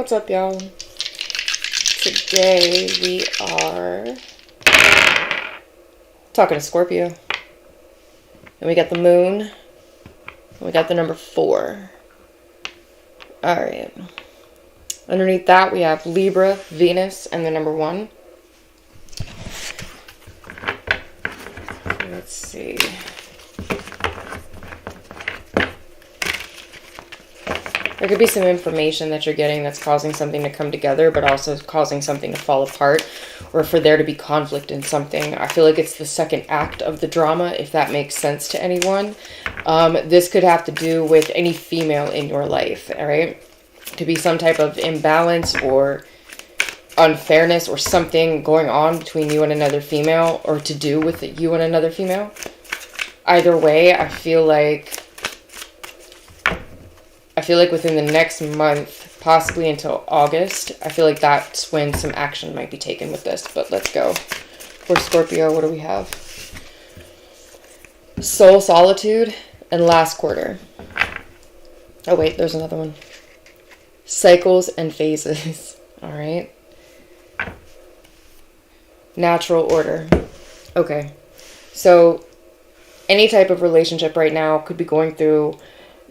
What's up, y'all? Today we are talking to Scorpio. And we got the moon. And we got the number 4. Alright. Underneath that we have Libra, Venus, and the number 1. Let's see. There could be some information that you're getting that's causing something to come together, but also causing something to fall apart, or for there to be conflict in something. I feel like it's the second act of the drama, if that makes sense to anyone. This could have to do with any female in your life, all right? Could be some type of imbalance or unfairness or something going on between you and another female, or to do with you and another female. Either way, I feel like within the next month, possibly until August, I feel like that's when some action might be taken with this. But let's go. For Scorpio, what do we have? Soul Solitude and Last Quarter. Oh wait, there's another one. Cycles and Phases. Alright. Natural Order. Okay. So, any type of relationship right now could be going through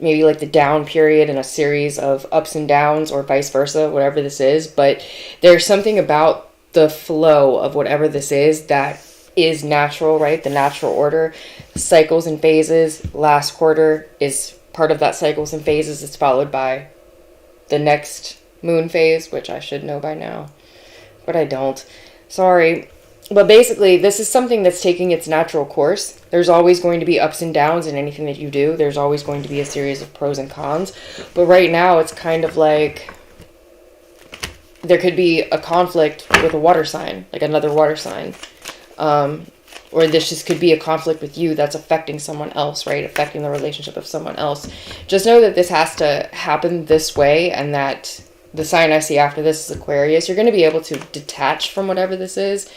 maybe like the down period in a series of ups and downs, or vice versa, whatever this is. But there's something about the flow of whatever this is that is natural, right? The natural order. Cycles and phases. Last quarter is part of that cycles and phases. It's followed by the next moon phase, which I should know by now, but I don't. Sorry. But basically, this is something that's taking its natural course. There's always going to be ups and downs in anything that you do. There's always going to be a series of pros and cons. But right now, it's kind of like there could be a conflict with a water sign, like another water sign. Or this just could be a conflict with you that's affecting someone else, right? Affecting the relationship of someone else. Just know that this has to happen this way, and that the sign I see after this is Aquarius. You're going to be able to detach from whatever this is,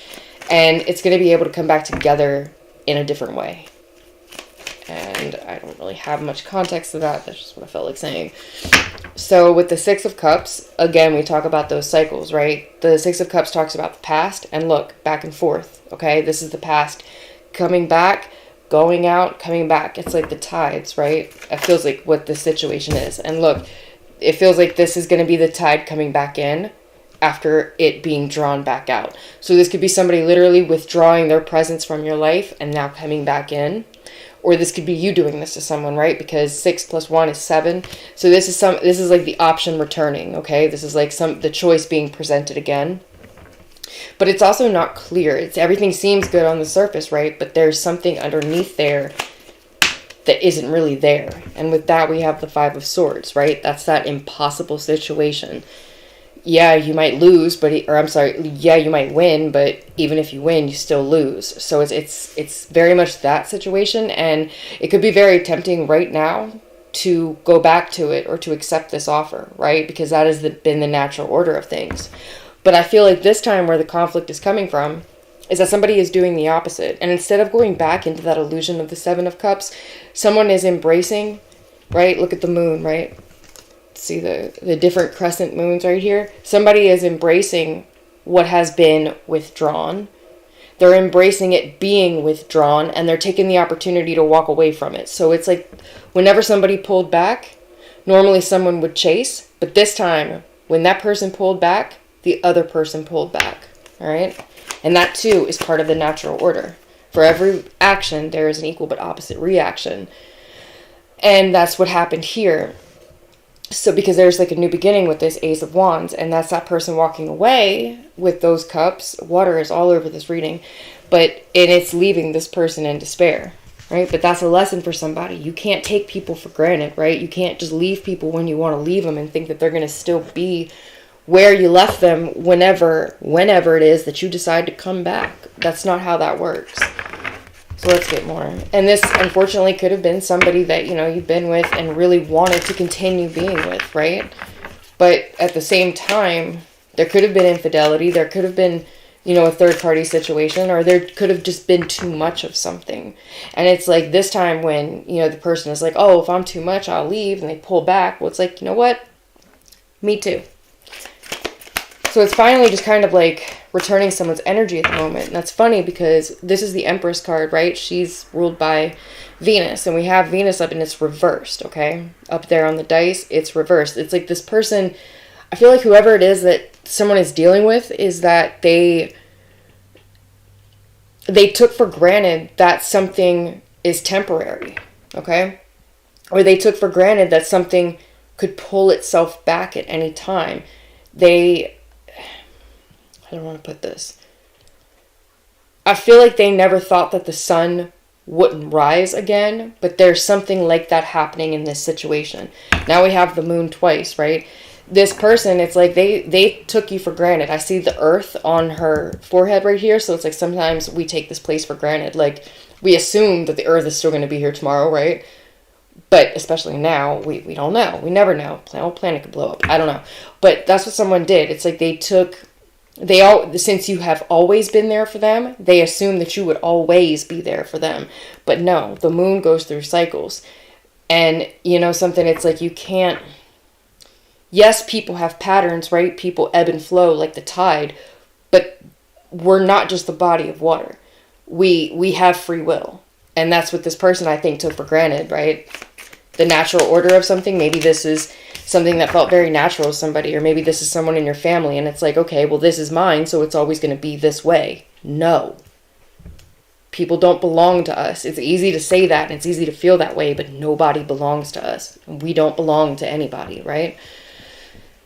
and it's going to be able to come back together in a different way. And I don't really have much context to that. That's just what I felt like saying. So with the 6 of Cups, again, we talk about those cycles, right? The 6 of Cups talks about the past, and look, back and forth, okay? This is the past coming back, going out, coming back. It's like the tides, right? It feels like what the situation is. And look, it feels like this is going to be the tide coming back in after it being drawn back out. So this could be somebody literally withdrawing their presence from your life and now coming back in. Or this could be you doing this to someone, right? Because 6 plus 1 is 7. So this is like the option returning, okay? This is like the choice being presented again. But it's also not clear. Everything seems good on the surface, right? But there's something underneath there that isn't really there. And with that, we have the 5 of Swords, right? That's that impossible situation. Yeah, you might lose, you might win, but even if you win, you still lose. So it's very much that situation, and it could be very tempting right now to go back to it or to accept this offer, right? Because that has been the natural order of things. But I feel like this time where the conflict is coming from is that somebody is doing the opposite. And instead of going back into that illusion of the 7 of Cups, someone is embracing, right? Look at the moon, right? See the different crescent moons right here. Somebody is embracing what has been withdrawn. They're embracing it being withdrawn, and they're taking the opportunity to walk away from it. So it's like whenever somebody pulled back, normally someone would chase, but this time when that person pulled back, the other person pulled back. All right? And that too is part of the natural order. For every action, there is an equal but opposite reaction. And that's what happened here. So because there's like a new beginning with this Ace of Wands, and that's that person walking away with those cups. Water is all over this reading, and it's leaving this person in despair, right? But that's a lesson for somebody. You can't take people for granted, right? You can't just leave people when you want to leave them and think that they're going to still be where you left them whenever it is that you decide to come back. That's not how that works. So let's get more. And this, unfortunately, could have been somebody that, you've been with and really wanted to continue being with, right? But at the same time, there could have been infidelity. There could have been, a third-party situation, or there could have just been too much of something. And it's like this time when, the person is like, oh, if I'm too much, I'll leave, and they pull back. Well, it's like, you know what? Me too. So it's finally just kind of like returning someone's energy at the moment. And that's funny because this is the Empress card, right? She's ruled by Venus, and we have Venus up and it's reversed, okay? Up there on the dice, it's reversed. It's like this person, I feel like whoever it is that someone is dealing with is that they took for granted that something is temporary, okay? Or they took for granted that something could pull itself back at any time. I don't want to put this. I feel like they never thought that the sun wouldn't rise again, but there's something like that happening in this situation. Now we have the moon twice, right? This person, it's like they took you for granted. I see the earth on her forehead right here, so it's like sometimes we take this place for granted. Like, we assume that the earth is still going to be here tomorrow, right? But especially now, we don't know. We never know. The whole planet could blow up. I don't know. But that's what someone did. It's like since you have always been there for them, they assume that you would always be there for them. But no, the moon goes through cycles. And you know something, it's like you can't, yes, people have patterns, right? People ebb and flow like the tide, but we're not just the body of water. We have free will. And that's what this person, I think, took for granted, right? The natural order of something. Maybe this is something that felt very natural to somebody, or maybe this is someone in your family, and it's like, okay, well, this is mine, so it's always going to be this way. No. People don't belong to us. It's easy to say that, and it's easy to feel that way, but nobody belongs to us. We don't belong to anybody, right?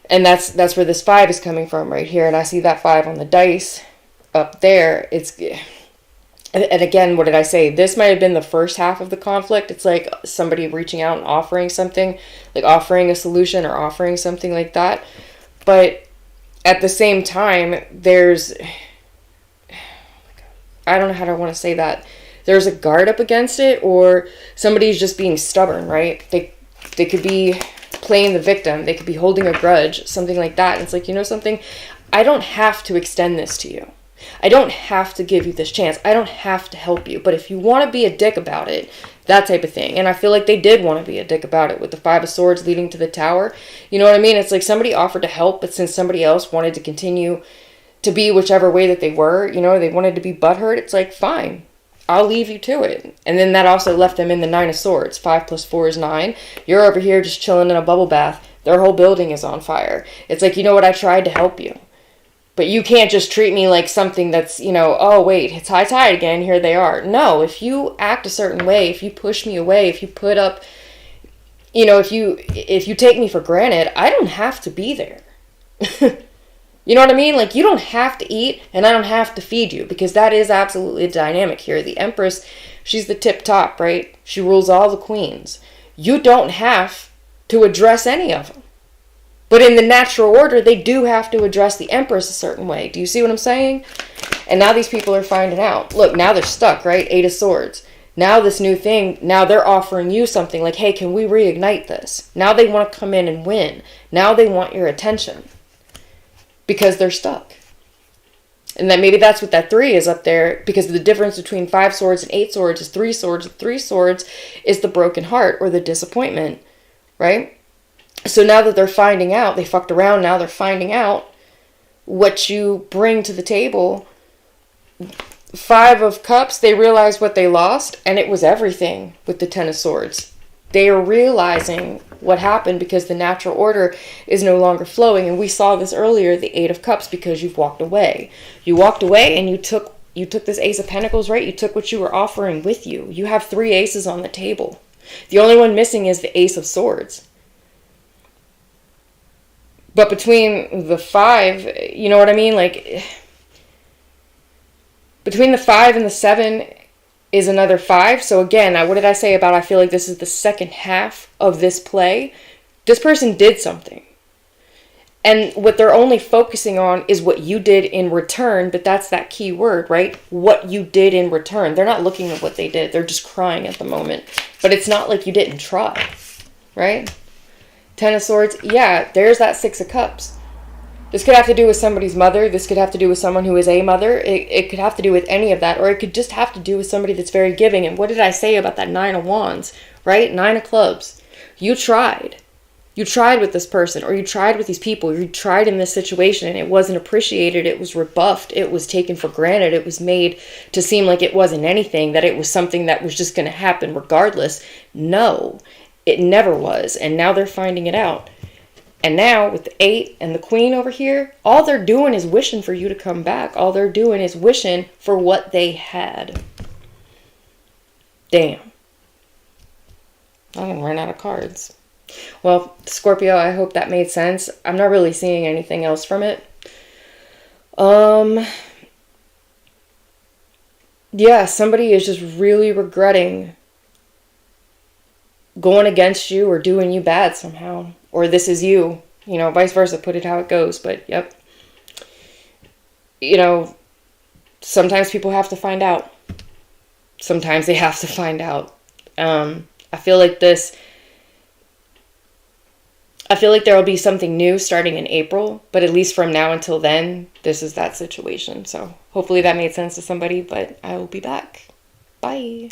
And that's where this 5 is coming from right here, and I see that 5 on the dice up there. And again, what did I say? This might have been the first half of the conflict. It's like somebody reaching out and offering something, like offering a solution or offering something like that. But at the same time, I don't know how to want to say that. There's a guard up against it, or somebody's just being stubborn, right? They could be playing the victim. They could be holding a grudge, something like that. And it's like, you know something? I don't have to extend this to you. I don't have to give you this chance. I don't have to help you. But if you want to be a dick about it, that type of thing. And I feel like they did want to be a dick about it with the 5 of Swords leading to the Tower. You know what I mean? It's like somebody offered to help, but since somebody else wanted to continue to be whichever way that they were, you know, they wanted to be butthurt, it's like, fine, I'll leave you to it. And then that also left them in the 9 of Swords. 5 plus 4 is 9. You're over here just chilling in a bubble bath. Their whole building is on fire. It's like, you know what? I tried to help you. But you can't just treat me like something that's, you know, oh, wait, it's high tide again, here they are. No, if you act a certain way, if you push me away, if you put up, you know, if you take me for granted, I don't have to be there. You know what I mean? Like, you don't have to eat, and I don't have to feed you, because that is absolutely the dynamic here. The Empress, she's the tip top, right? She rules all the queens. You don't have to address any of them. But in the natural order, they do have to address the Empress a certain way. Do you see what I'm saying? And now these people are finding out. Look, now they're stuck, right? 8 of Swords. Now this new thing, now they're offering you something like, hey, can we reignite this? Now they want to come in and win. Now they want your attention. Because they're stuck. And then maybe that's what that 3 is up there. Because the difference between 5 swords and 8 swords is 3 swords. 3 swords is the broken heart or the disappointment, right? So now that they're finding out, they fucked around, now they're finding out what you bring to the table. 5 of Cups, they realize what they lost, and it was everything with the 10 of Swords. They are realizing what happened because the natural order is no longer flowing. And we saw this earlier, the 8 of Cups, because you've walked away. You walked away and you took this Ace of Pentacles, right? You took what you were offering with you. You have 3 aces on the table. The only one missing is the Ace of Swords. But between the 5, you know what I mean? Like, between the 5 and the 7 is another 5. So again, what did I say about I feel like this is the second half of this play? This person did something. And what they're only focusing on is what you did in return, but that's that key word, right? What you did in return. They're not looking at what they did. They're just crying at the moment. But it's not like you didn't try, right? 10 of Swords, yeah, there's that 6 of Cups. This could have to do with somebody's mother. This could have to do with someone who is a mother. It could have to do with any of that. Or it could just have to do with somebody that's very giving. And what did I say about that 9 of Wands, right? 9 of Clubs. You tried. You tried with this person, or you tried with these people, you tried in this situation, and it wasn't appreciated, it was rebuffed, it was taken for granted, it was made to seem like it wasn't anything, that it was something that was just going to happen regardless. No, it never was, and now they're finding it out. And now, with the 8 and the Queen over here, all they're doing is wishing for you to come back. All they're doing is wishing for what they had. Damn. I'm going to run out of cards. Well, Scorpio, I hope that made sense. I'm not really seeing anything else from it. Yeah, somebody is just really regretting going against you or doing you bad somehow. Or this is you. You know, vice versa. Put it how it goes. But, yep. You know, sometimes people have to find out. Sometimes they have to find out. I feel like there will be something new starting in April, but at least from now until then, this is that situation. So hopefully that made sense to somebody, but I will be back. Bye.